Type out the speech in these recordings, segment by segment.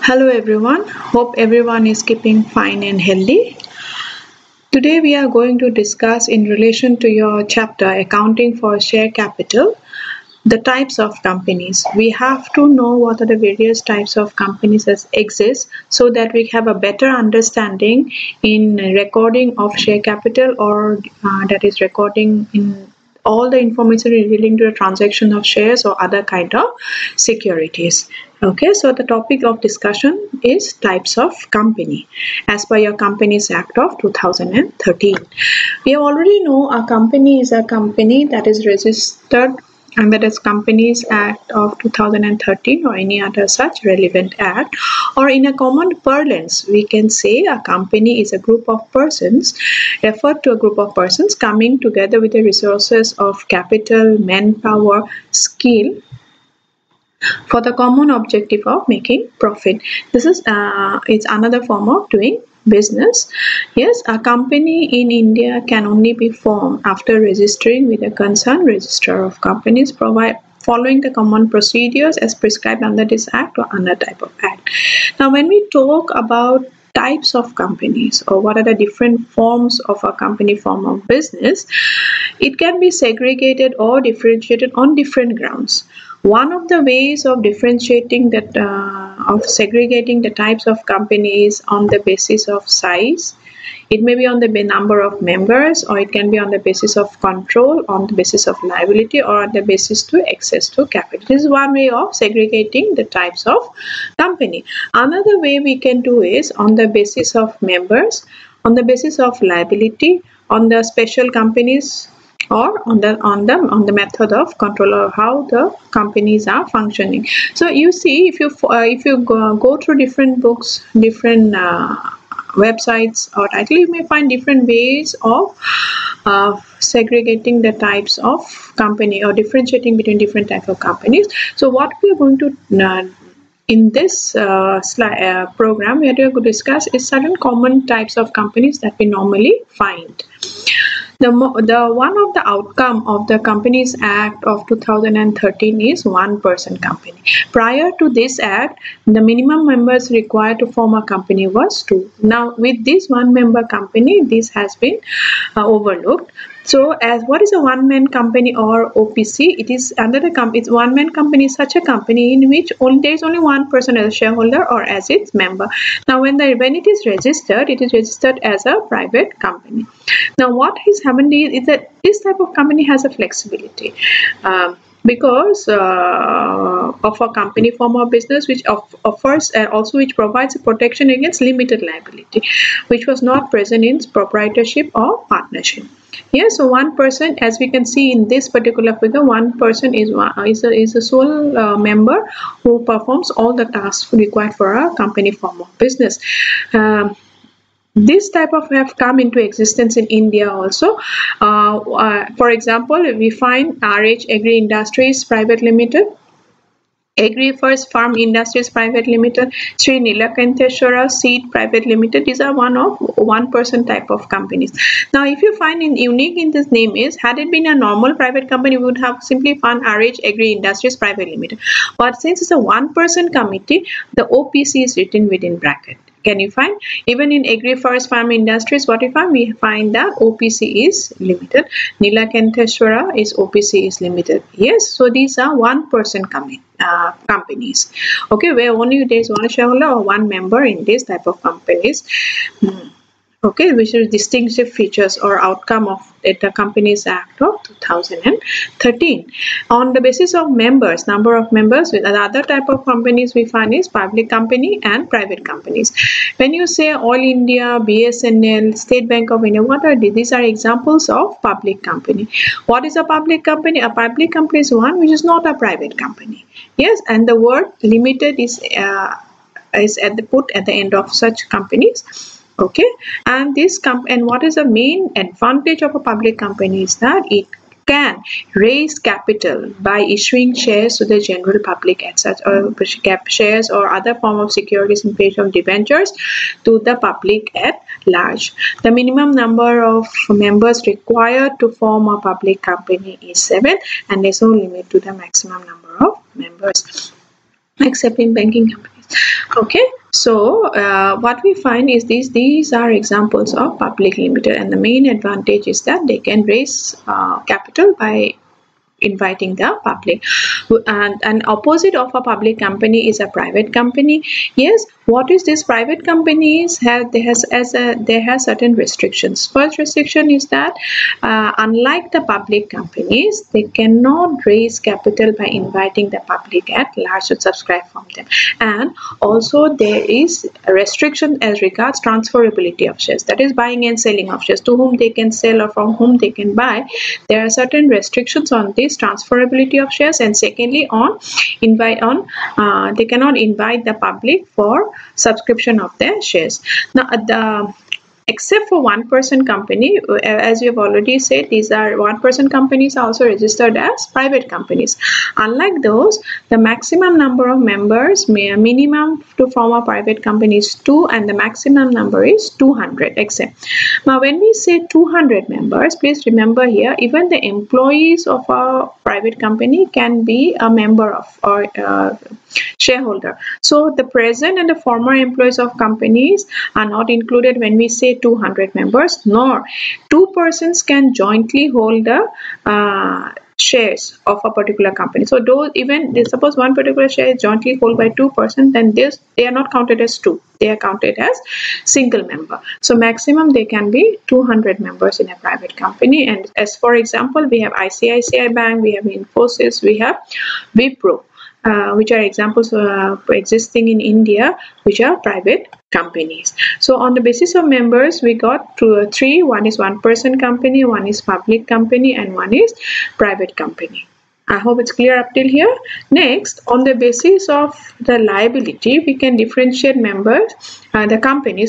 Hello everyone, hope everyone is keeping fine and healthy. Today we are going to discuss in relation to your chapter accounting for share capital the types of companies. We have to know what are the various types of companies that exist so that we have a better understanding in recording of share capital or that is recording in all the information relating to the transaction of shares or other kind of securities. Okay, so the topic of discussion is types of company as per your Companies Act of 2013. We have already know a company is a company that is registered under the Companies Act of 2013 or any other such relevant act, or in a common parlance we can say a company is a group of persons, referred to a group of persons coming together with the resources of capital, manpower, skill for the common objective of making profit. This is it's another form of doing business. Yes, a company in India can only be formed after registering with the concerned registrar of companies, following the common procedures as prescribed under this act or another type of act. Now, when we talk about types of companies or what are the different forms of a company form of business, it can be segregated or differentiated on different grounds. One of the ways of differentiating that of segregating the types of companies on the basis of size. It may be on the number of members, or it can be on the basis of control, on the basis of liability, or on the basis to access to capital. This is one way of segregating the types of company. Another way we can do is on the basis of members, on the basis of liability, on the special companies, or on the method of control or how the companies are functioning. So you see, if you go through different books, different websites or title, you may find different ways of segregating the types of company or differentiating between different types of companies. So what we are going to in this program, we are going to discuss is certain common types of companies that we normally find. The one of the outcome of the Companies Act of 2013 is one-person company. Prior to this act, the minimum members required to form a company was 2. Now, with this one-member company, this has been overlooked. So, as what is a one-man company or OPC? It is under the it's one-man company is such a company in which there is only one person as a shareholder or as its member. Now, when it is registered as a private company. Now, what has happened is that this type of company has a flexibility. Because of a company form of business which offers also which provides a protection against limited liability, which was not present in proprietorship or partnership. Yes, so one person, as we can see in this particular figure, one person is a sole member who performs all the tasks required for a company form of business. This type of have come into existence in India also. For example, we find RH Agri Industries Private Limited, Agri First Farm Industries Private Limited, Sri Nilakantheswara Seed Private Limited. These are one-person type of companies. Now, if you find unique in this name is, had it been a normal private company, we would have simply found RH Agri Industries Private Limited. But since it's a one-person committee, the OPC is written within bracket. Can you find? Even in Agri Forest Farm Industries, what we find? We find that OPC is limited. Nilakantheswara is OPC is limited. Yes, so these are one-person companies. Okay, where only there is one shareholder or one member in this type of companies. Okay, which is distinctive features or outcome of the Companies Act of 2013. On the basis of members, number of members, with other type of companies we find is public company and private companies. When you say All India, BSNL, State Bank of India, what are these? These are examples of public company. What is a public company? A public company is one which is not a private company. Yes, and the word limited is put at the end of such companies. Okay, and what is the main advantage of a public company is that it can raise capital by issuing shares to the general public as such, or shares or other form of securities in place of debentures to the public at large. The minimum number of members required to form a public company is 7, and there's no limit to the maximum number of members, except in banking companies. Okay, so what we find is these are examples of public limited, and the main advantage is that they can raise capital by inviting the public. And an opposite of a public company is a private company. Yes, what is this? Private companies have they have certain restrictions. First restriction is that unlike the public companies, they cannot raise capital by inviting the public at large to subscribe from them. And also there is a restriction as regards transferability of shares, that is buying and selling of shares, to whom they can sell or from whom they can buy. There are certain restrictions on this transferability of shares, and secondly on they cannot invite the public for subscription of their shares. Now except for one-person company, as we have already said, these are one-person companies are also registered as private companies. Unlike those, the maximum number of members, minimum to form a private company is 2, and the maximum number is 200. Except now, when we say 200 members, please remember here, even the employees of a private company can be a member of or shareholder. So the present and the former employees of companies are not included when we say 200 members, nor two persons can jointly hold the shares of a particular company. So those, even suppose one particular share is jointly held by two persons, then they are not counted as two, they are counted as single member. So maximum they can be 200 members in a private company. And as for example, we have ICICI Bank, we have Infosys, we have Wipro, which are examples existing in India, which are private companies. So on the basis of members, we got three. One is one-person company, one is public company, and one is private company. I hope it's clear up till here. Next, on the basis of the liability, we can differentiate members, the company,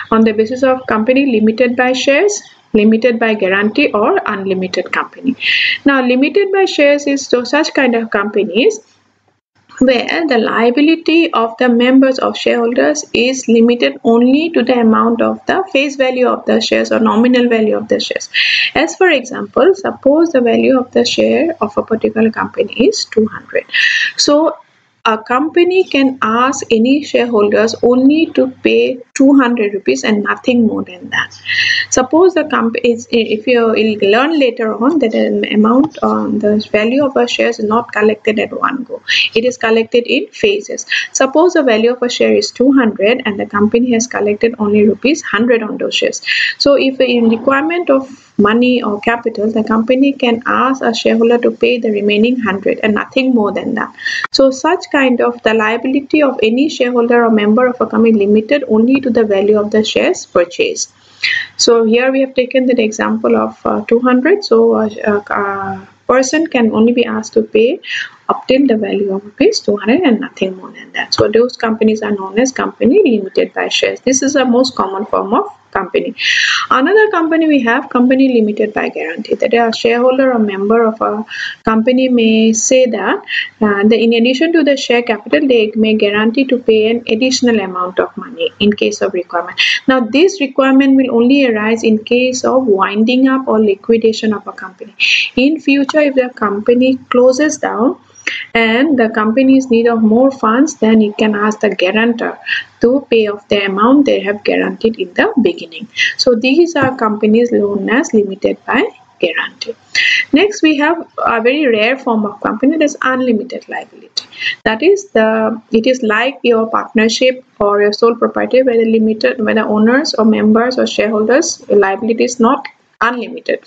on the basis of company limited by shares, limited by guarantee, or unlimited company. Now, limited by shares is such kind of companies where the liability of the members of shareholders is limited only to the amount of the face value of the shares or nominal value of the shares. As for example, suppose the value of the share of a particular company is 200. So a company can ask any shareholders only to pay 200 rupees and nothing more than that. Suppose the company is, if you will learn later on that an amount on the value of a share is not collected at one go. It is collected in phases. Suppose the value of a share is 200 and the company has collected only rupees 100 on those shares. So if in requirement of money or capital, the company can ask a shareholder to pay the remaining 100 and nothing more than that. So such kind of the liability of any shareholder or member of a company limited only to the value of the shares purchased. So here we have taken the example of 200. So a person can only be asked to pay up till the value of rupees 200 and nothing more than that. So those companies are known as company limited by shares. This is the most common form of company. Another company we have company limited by guarantee, that a shareholder or member of a company may say that in addition to the share capital, they may guarantee to pay an additional amount of money in case of requirement. Now this requirement will only arise in case of winding up or liquidation of a company. In future, if the company closes down and the company is in need of more funds, then it can ask the guarantor to pay off the amount they have guaranteed in the beginning. So these are companies known as limited by guarantee. Next, we have a very rare form of company, that is unlimited liability. That is it is like your partnership or your sole proprietor, where the owners or members or shareholders liability is not unlimited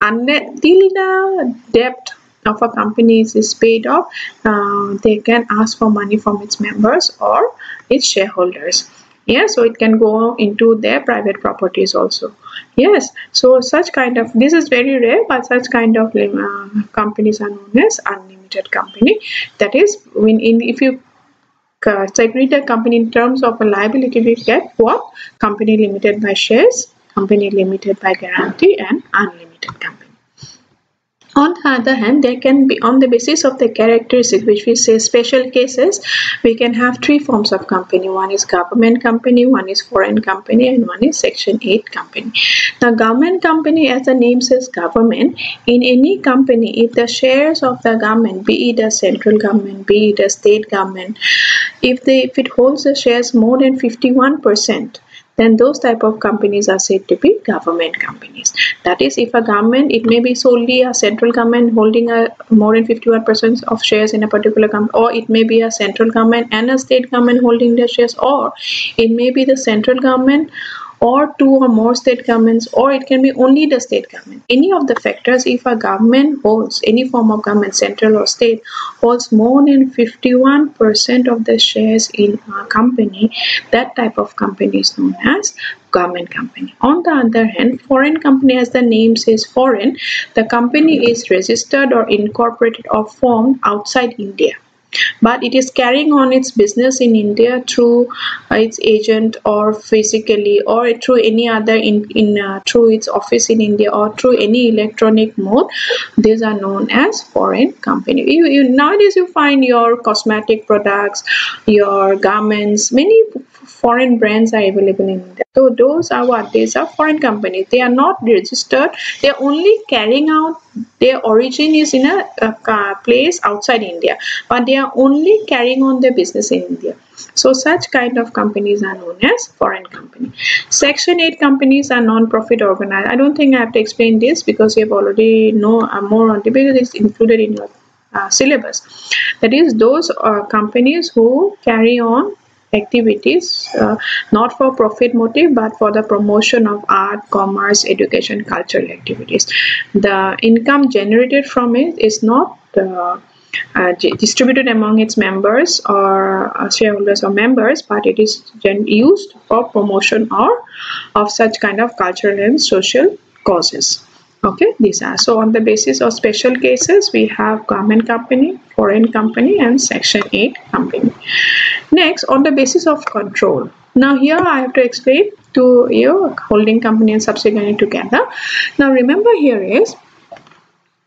until the debt of a company is paid off. They can ask for money from its members or its shareholders. Yeah, so it can go into their private properties also. Yes, so such kind of, this is very rare, but such kind of companies are known as unlimited company. That is, if you segregate the company in terms of a liability, we get what? Company limited by shares, company limited by guarantee, and unlimited company. On the other hand, there can be, on the basis of the characteristics, which we say special cases, we can have three forms of company. One is government company, one is foreign company, and one is Section 8 company. Now, government company, as the name says government, in any company, if the shares of the government, be it a central government, be it a state government, if it holds the shares more than 51%, then those type of companies are said to be government companies. That is, if a government, it may be solely a central government holding a more than 51% of shares in a particular company, or it may be a central government and a state government holding their shares, or it may be the central government or two or more state governments, or it can be only the state government. Any of the factors, if a government holds, any form of government, central or state, holds more than 51% of the shares in a company, that type of company is known as government company. On the other hand, foreign company, as the name says foreign, the company is registered or incorporated or formed outside India, but it is carrying on its business in India through its agent, or physically, or through any other through its office in India, or through any electronic mode. These are known as foreign company. Nowadays you find your cosmetic products, your garments, many foreign brands are available in India. So those are what? These are foreign companies. They are not registered. They are only carrying out, their origin is in a place outside India, but they are only carrying on their business in India. So such kind of companies are known as foreign company. Section 8 companies are non-profit organized. I don't think I have to explain this because you have already know more on it, because it's included in your syllabus. That is, those companies who carry on activities not for profit motive, but for the promotion of art, commerce, education, cultural activities. The income generated from it is not distributed among its members or shareholders or members, but it is used for promotion or of such kind of cultural and social causes. Okay, these are. So on the basis of special cases, we have government company, foreign company, and Section 8 company. Next, on the basis of control. Now here I have to explain to you holding company and subsidiary together. Now remember, here is,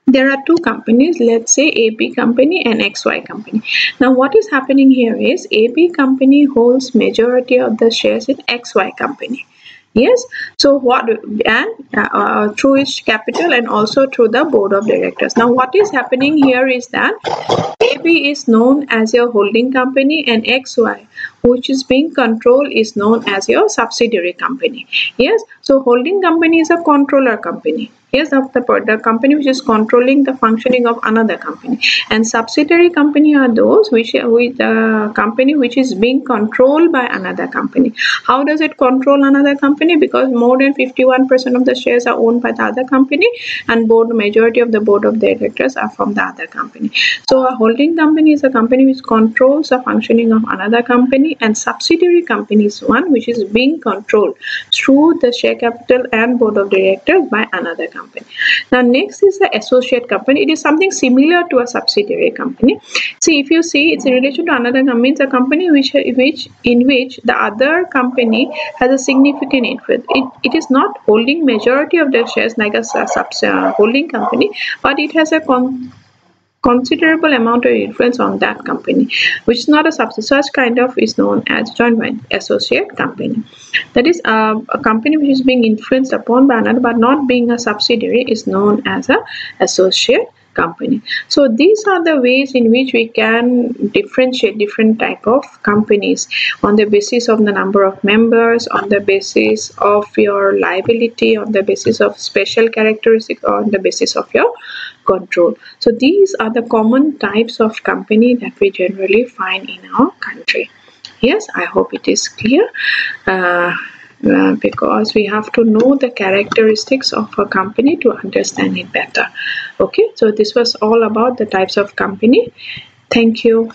there are two companies, let's say AB company and XY company. Now what is happening here is, AB company holds majority of the shares in XY company. Yes, so what, and through its capital and also through the board of directors. Now what is happening here is that AB is known as your holding company, and XY, which is being controlled, is known as your subsidiary company. Yes, so holding company is a controller company. Yes, of the company which is controlling the functioning of another company, and subsidiary company are those which with the company which is being controlled by another company. How does it control another company? Because more than 51% of the shares are owned by the other company, and majority of the board of directors are from the other company. So a holding company is a company which controls the functioning of another company, and subsidiary company is one which is being controlled through the share capital and board of directors by another company. Now next is the associate company. It is something similar to a subsidiary company. See, if you see, it's in relation to another company. It's a company in which the other company has a significant influence. It is not holding majority of the shares like a holding company, but it has a considerable amount of influence on that company, which is not a subsidiary. Such kind of is known as joint venture associate company. That is, a company which is being influenced upon by another but not being a subsidiary is known as a associate company. So these are the ways in which we can differentiate different type of companies on the basis of the number of members, on the basis of your liability, on the basis of special characteristics, or on the basis of your control. So these are the common types of company that we generally find in our country. Yes, I hope it is clear. Because we have to know the characteristics of a company to understand it better. Okay, so this was all about the types of company. Thank you.